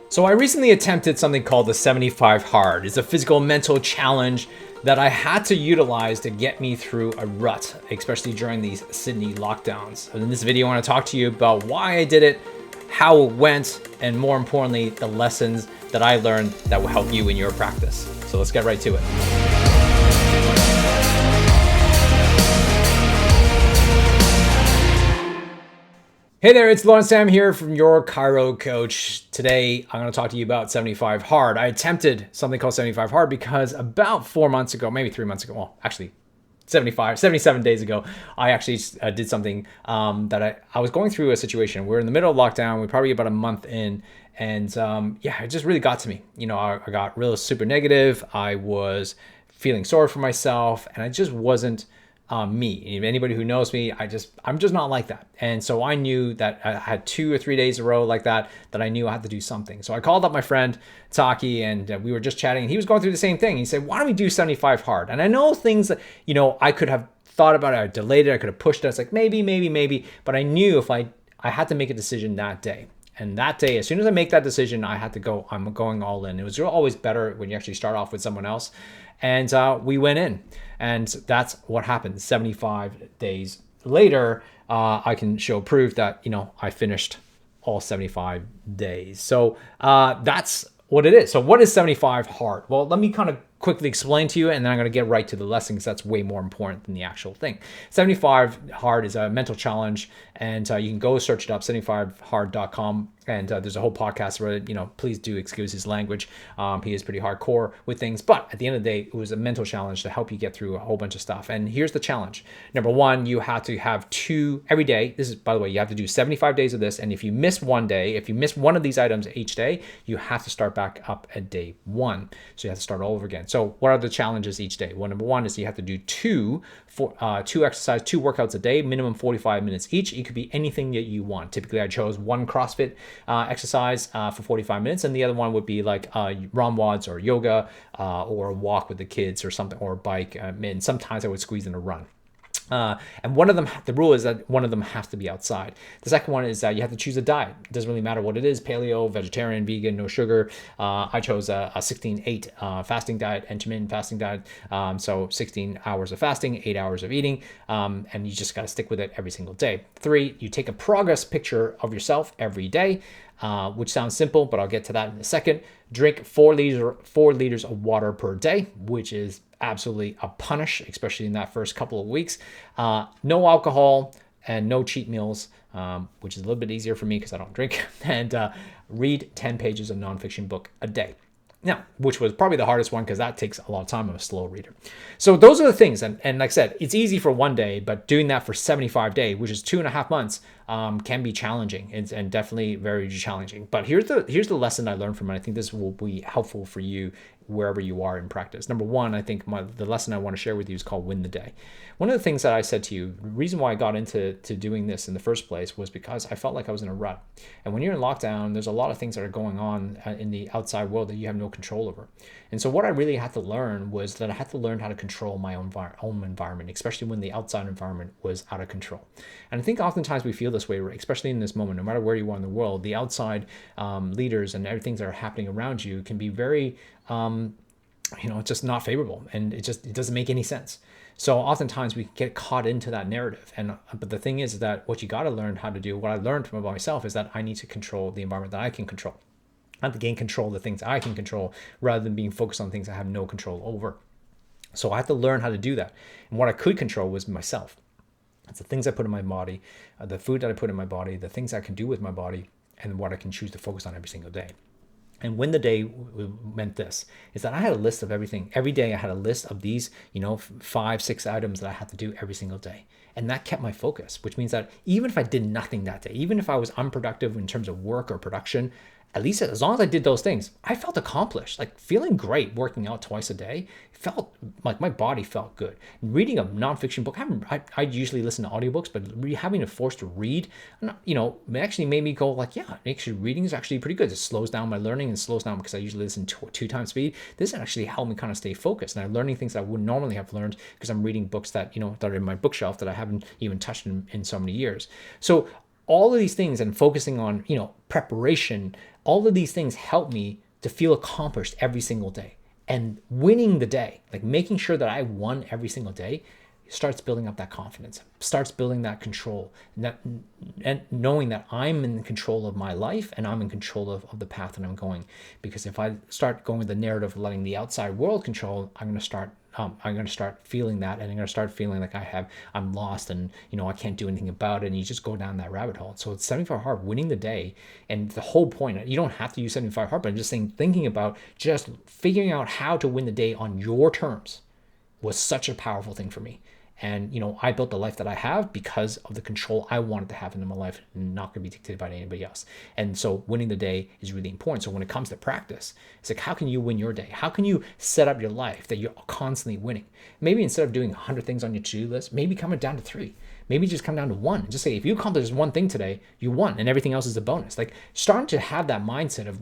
So I recently attempted something called the 75 Hard. It's a physical mental challenge that I had to utilize to get me through a rut, especially during these Sydney lockdowns. And in this video, I want to talk to you about why I did it, how it went, and more importantly, the lessons that I learned that will help you in your practice. So let's get right to it. Hey there, it's Laurence Tham here from Your Chiro Coach. Today, I'm going to talk to you about 75 Hard. I attempted something called 75 Hard because about 4 months ago, maybe 3 months ago, well, actually 77 days ago, I actually did something that I was going through a situation. We're in the middle of lockdown. We're probably about a month in. And it just really got to me. You know, I got real super negative. I was feeling sorry for myself, and I just wasn't me. Anybody who knows me, I'm just not like that. And so I knew that I had 2 or 3 days in a row like that I knew I had to do something. So I called up my friend Taki, and we were just chatting, and he was going through the same thing. He said, why don't we do 75 Hard? And I know things that, I could have thought about it, I delayed it, I could have pushed it. It's like maybe, but I knew if I had to make a decision that day. And that day, as soon as I make that decision, I had to go, I'm going all in. It was always better when you actually start off with someone else. And we went in. And that's what happened. 75 days later, I can show proof that, I finished all 75 days. So that's what it is. So what is 75 Hard? Well, let me kind of quickly explain to you, and then I'm going to get right to the lesson because that's way more important than the actual thing. 75 Hard is a mental challenge, and you can go search it up, 75hard.com, and there's a whole podcast where, please do excuse his language. He is pretty hardcore with things, but at the end of the day, it was a mental challenge to help you get through a whole bunch of stuff. And here's the challenge. Number one, you have to have 2 every day. This is, by the way, you have to do 75 days of this, and if you miss one day, if you miss one of these items each day, you have to start back up at day 1. So you have to start all over again. So what are the challenges each day? Well, number one is you have to do two workouts a day, minimum 45 minutes each. It could be anything that you want. Typically, I chose one CrossFit exercise for 45 minutes, and the other one would be like ROMWODs or yoga or a walk with the kids or something, or a bike. And sometimes I would squeeze in a run. And one of them, the rule is that one of them has to be outside. The second one is that you have to choose a diet. It doesn't really matter what it is, paleo, vegetarian, vegan, no sugar. I chose a 16-8 fasting diet, intermittent fasting diet. So 16 hours of fasting, 8 hours of eating. And you just got to stick with it every single day. 3, you take a progress picture of yourself every day. Which sounds simple, but I'll get to that in a second. Drink 4 liters of water per day, which is absolutely a punish, especially in that first couple of weeks. No alcohol and no cheat meals, which is a little bit easier for me because I don't drink. And read 10 pages of nonfiction book a day. Now, which was probably the hardest one because that takes a lot of time. I'm a slow reader. So those are the things. And like I said, it's easy for one day, but doing that for 75 days, which is 2.5 months, can be challenging and definitely very challenging. But here's the lesson I learned from it. I think this will be helpful for you wherever you are in practice. Number one, I think the lesson I want to share with you is called win the day. One of the things that I said to you, the reason why I got into doing this in the first place was because I felt like I was in a rut. And when you're in lockdown, there's a lot of things that are going on in the outside world that you have no control over. And so what I really had to learn was that I had to learn how to control my own environment, especially when the outside environment was out of control. And I think oftentimes we feel this way, especially in this moment, no matter where you are in the world, the outside leaders and everything that are happening around you can be very it's just not favorable, and it doesn't make any sense. So oftentimes we get caught into that narrative. But the thing is that what you got to learn how to do, what I learned from about myself, is that I need to control the environment that I can control. I have to gain control of the things I can control rather than being focused on things I have no control over. So I have to learn how to do that. And what I could control was myself. It's the things I put in my body, the food that I put in my body, the things I can do with my body, and what I can choose to focus on every single day. And when the day meant this, is that I had a list of everything. Every day I had a list of these, 5-6 items that I had to do every single day. And that kept my focus, which means that even if I did nothing that day, even if I was unproductive in terms of work or production, at least as long as I did those things, I felt accomplished, like feeling great working out twice a day. Felt like my body felt good. Reading a nonfiction book, I usually listen to audiobooks, but having to force to read, actually made me go like, yeah, actually reading is actually pretty good. It slows down my learning and slows down because I usually listen to 2 times speed. This actually helped me kind of stay focused. And I'm learning things that I wouldn't normally have learned because I'm reading books that, that are in my bookshelf that I haven't even touched in so many years. So all of these things and focusing on, preparation, all of these things help me to feel accomplished every single day. And winning the day, like making sure that I won every single day, starts building up that confidence, starts building that control, and knowing that I'm in control of my life and I'm in control of the path that I'm going. Because if I start going with the narrative of letting the outside world control, I'm going to start feeling that, and I'm going to start feeling like I'm lost, and I can't do anything about it, and you just go down that rabbit hole. So it's 75 hard, winning the day, and the whole point, you don't have to use 75 hard, but I'm just saying, thinking about just figuring out how to win the day on your terms was such a powerful thing for me. And, I built the life that I have because of the control I wanted to have in my life, and not going to be dictated by anybody else. And so winning the day is really important. So when it comes to practice, it's like, how can you win your day? How can you set up your life that you're constantly winning? Maybe instead of doing 100 things on your to-do list, maybe come down to 3. Maybe just come down to 1 and just say, if you accomplish one thing today, you won, and everything else is a bonus. Like, starting to have that mindset of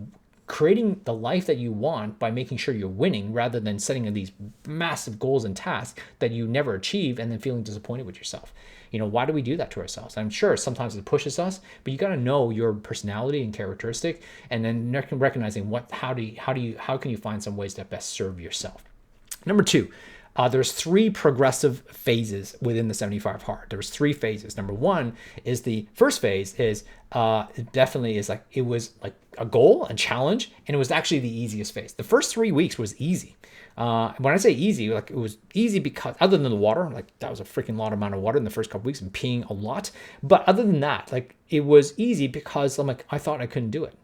creating the life that you want by making sure you're winning, rather than setting these massive goals and tasks that you never achieve and then feeling disappointed with yourself. Why do we do that to ourselves? I'm sure sometimes it pushes us, but you got to know your personality and characteristic, and then recognizing how can you find some ways that best serve yourself. Number 2, there's 3 progressive phases within the 75 hard. There's 3 phases. Number 1 is the first phase is it definitely is like, it was like a goal, a challenge, and it was actually the easiest phase. The first 3 weeks was easy. When I say easy, like, it was easy because, other than the water, like, that was a freaking lot amount of water in the first couple weeks and peeing a lot. But other than that, like, it was easy because I'm like, I thought I couldn't do it.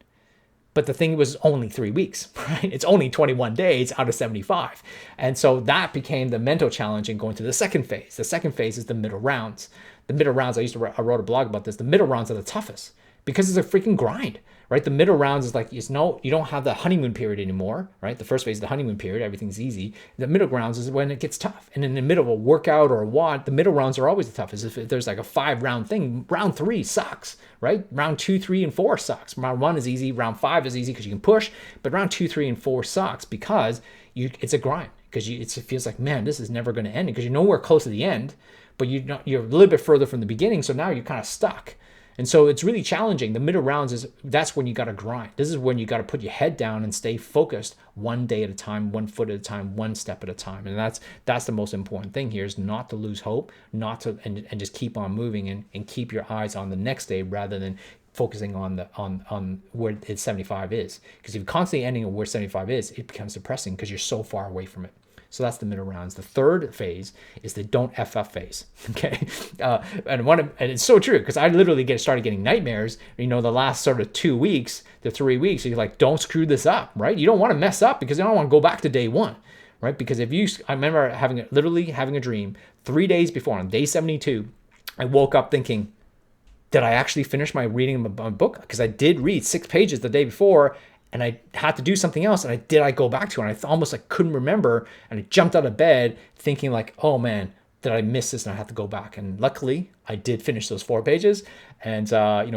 But the thing was only 3 weeks, right? It's only 21 days out of 75. And so that became the mental challenge in going to the second phase. The second phase is the middle rounds. The middle rounds, I wrote a blog about this. The middle rounds are the toughest because it's a freaking grind, right? The middle rounds is like, you don't have the honeymoon period anymore, right? The first phase is the honeymoon period. Everything's easy. The middle rounds is when it gets tough. And in the middle of a workout or a WOD, the middle rounds are always the toughest. If there's like a 5-round thing, round 3 sucks, right? Round 2, 3, and 4 sucks. Round 1 is easy. Round 5 is easy because you can push. But round 2, 3, and 4 sucks because it's a grind. Because it feels like, man, this is never going to end, because you're nowhere close to the end, but you're a little bit further from the beginning. So now you're kind of stuck. And so it's really challenging. The middle rounds that's when you got to grind. This is when you got to put your head down and stay focused, one day at a time, 1 foot at a time, 1 step at a time. And that's the most important thing here, is not to lose hope, and just keep on moving and keep your eyes on the next day, rather than focusing on where 75 is. Because if you're constantly ending at where 75 is, it becomes depressing because you're so far away from it. So that's the middle rounds. The third phase is the don't F up phase. Okay, and it's so true, because I literally started getting nightmares. The last sort of 2 weeks to 3 weeks, you're like, don't screw this up, right? You don't want to mess up, because you don't want to go back to day 1, right? Because I remember having a dream 3 days before, on day 72, I woke up thinking, did I actually finish my reading of my book? Because I did read 6 pages the day before, and I had to do something else, and I go back to it, and I almost like couldn't remember, and I jumped out of bed thinking like, oh man, did I miss this, and I have to go back. And luckily I did finish those 4 pages, and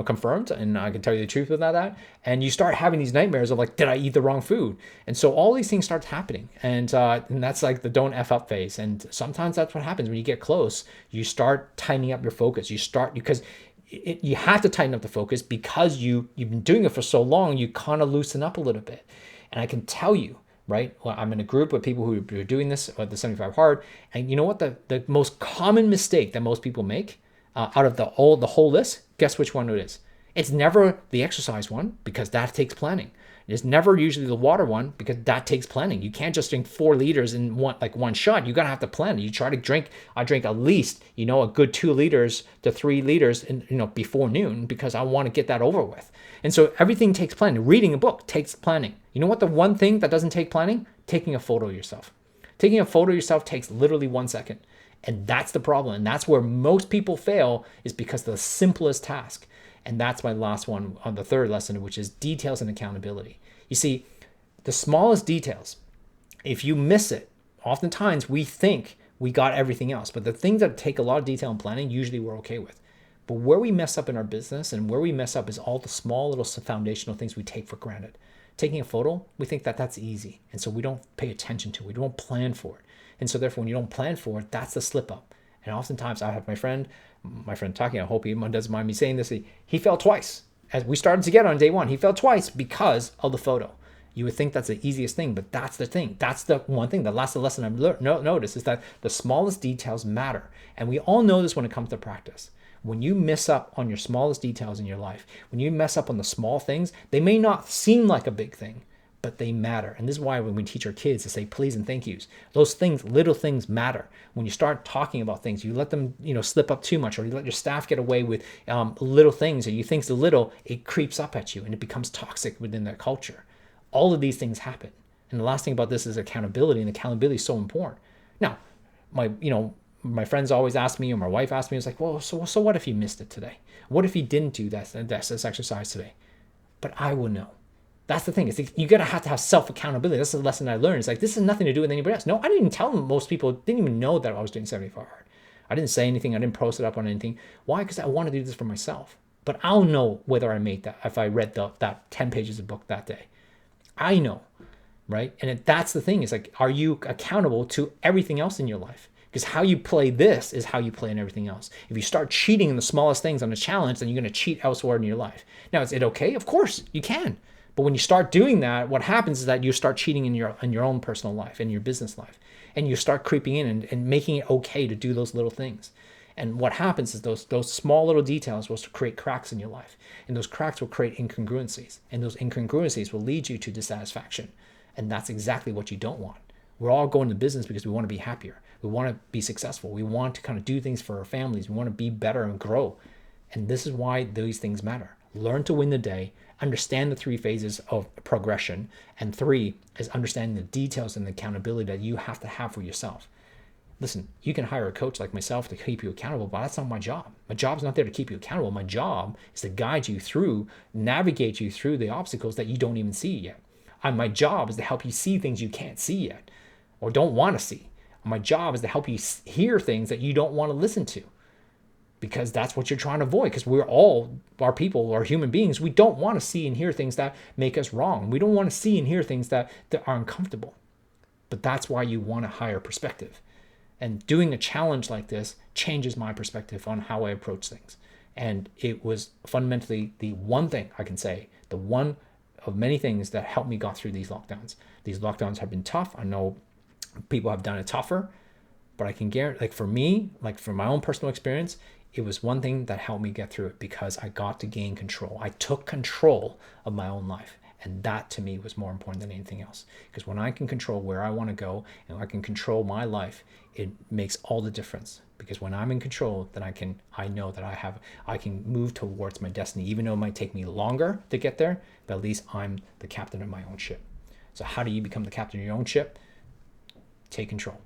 confirmed, and I can tell you the truth about that. And you start having these nightmares of like, did I eat the wrong food? And so all these things start happening, and that's like the don't F up phase. And sometimes that's what happens when you get close. You start tightening up your focus. Because you have to tighten up the focus, because you've been doing it for so long, you kind of loosen up a little bit. And I can tell you, right, well, I'm in a group with people who are doing this, the 75 hard, and you know what the most common mistake that most people make out of the whole list, guess which one it is? It's never the exercise one, because that takes planning. It's never usually the water one, because that takes planning. You can't just drink 4 liters in one shot. You gotta have to plan. You try to drink. I drink at least a good 2 liters to 3 liters before noon, because I want to get that over with. And so everything takes planning. Reading a book takes planning. You know what the one thing that doesn't take planning? Taking a photo of yourself. Taking a photo of yourself takes literally 1 second, and that's the problem. And that's where most people fail, is because of the simplest task. And that's my last one on the third lesson, which is details and accountability. You see, the smallest details, if you miss it, oftentimes we think we got everything else. But the things that take a lot of detail and planning, usually we're okay with. But where we mess up in our business, and where we mess up, is all the small little foundational things we take for granted. Taking a photo, we think that that's easy. And so we don't pay attention to it. We don't plan for it. And so therefore, when you don't plan for it, that's the slip up. And oftentimes I have my friend talking, I hope he doesn't mind me saying this, he fell twice. As we started together on day one, he fell twice because of the photo. You would think that's the easiest thing, but that's the thing. That's the one thing. That's the lesson I've noticed, is that the smallest details matter. And we all know this when it comes to practice. When you mess up on your smallest details in your life, when you mess up on the small things, they may not seem like a big thing, but they matter. And this is why when we teach our kids to say please and thank yous, those things, little things matter. When you start talking about things, you let them, slip up too much, or you let your staff get away with little things, and you think it's little, it creeps up at you and it becomes toxic within that culture. All of these things happen. And the last thing about this is accountability, and accountability is so important. Now, my friends always ask me, or my wife asked me, it's like, well, so what if you missed it today? What if you didn't do this exercise today? But I will know. That's the thing. It's like, you gotta have to have self-accountability. That's the lesson I learned. It's like, this has nothing to do with anybody else. No, I didn't even tell them. Most people didn't even know that I was doing 75 hard. I didn't say anything. I didn't post it up on anything. Why? Because I want to do this for myself. But I'll know whether I made that, if I read that 10 pages of book that day. I know, right? And that's the thing. It's like, are you accountable to everything else in your life? Because how you play this is how you play in everything else. If you start cheating in the smallest things on a challenge, then you're going to cheat elsewhere in your life. Now, is it okay? Of course, you can. But when you start doing that, what happens is that you start cheating in your own personal life, in your business life. And you start creeping in and making it okay to do those little things. And what happens is those small little details will create cracks in your life. And those cracks will create incongruencies. And those incongruencies will lead you to dissatisfaction. And that's exactly what you don't want. We're all going to business because we want to be happier. We want to be successful. We want to kind of do things for our families. We want to be better and grow. And this is why these things matter. Learn to win the day. Understand the 3 phases of progression. And 3 is understanding the details and the accountability that you have to have for yourself. Listen, you can hire a coach like myself to keep you accountable, but that's not my job. My job's not there to keep you accountable. My job is to guide you through, navigate you through the obstacles that you don't even see yet. And my job is to help you see things you can't see yet or don't want to see. My job is to help you hear things that you don't want to listen to, because that's what you're trying to avoid. Because we're all, our people, our human beings, we don't want to see and hear things that make us wrong. We don't want to see and hear things that are uncomfortable. But that's why you want a higher perspective. And doing a challenge like this changes my perspective on how I approach things. And it was fundamentally the one thing I can say, the one of many things that helped me got through these lockdowns. These lockdowns have been tough. I know people have done it tougher, but I can guarantee, like for me, like from my own personal experience, it was one thing that helped me get through it, because I got to gain control. I took control of my own life. And that to me was more important than anything else. Because when I can control where I want to go and I can control my life, it makes all the difference. Because when I'm in control, then I know that I can move towards my destiny, even though it might take me longer to get there, but at least I'm the captain of my own ship. So how do you become the captain of your own ship? Take control.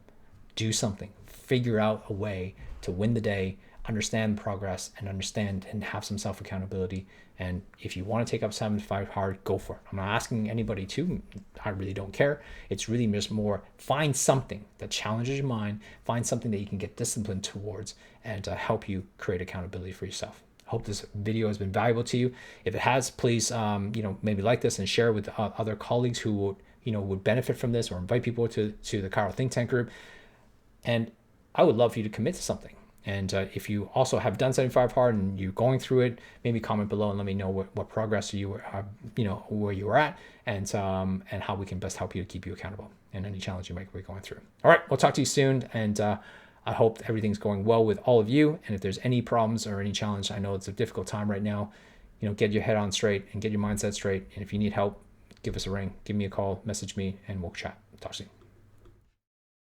Do something. Figure out a way to win the day, understand progress, and understand and have some self-accountability. And if you want to take up 75 hard, go for it. I'm not asking anybody to. I really don't care. It's really just more, find something that challenges your mind, find something that you can get disciplined towards, and help you create accountability for yourself. I hope this video has been valuable to you. If it has, please maybe like this and share with other colleagues who would benefit from this, or invite people to the Chiro Think Tank group. And I would love for you to commit to something. And if you also have done 75 hard and you're going through it, maybe comment below and let me know what progress you were, where you were at, and how we can best help you to keep you accountable in any challenge you might be going through. All right, we'll talk to you soon, and I hope everything's going well with all of you. And if there's any problems or any challenge, I know it's a difficult time right now, get your head on straight and get your mindset straight. And if you need help, give us a ring, give me a call, message me, and we'll chat. Talk soon.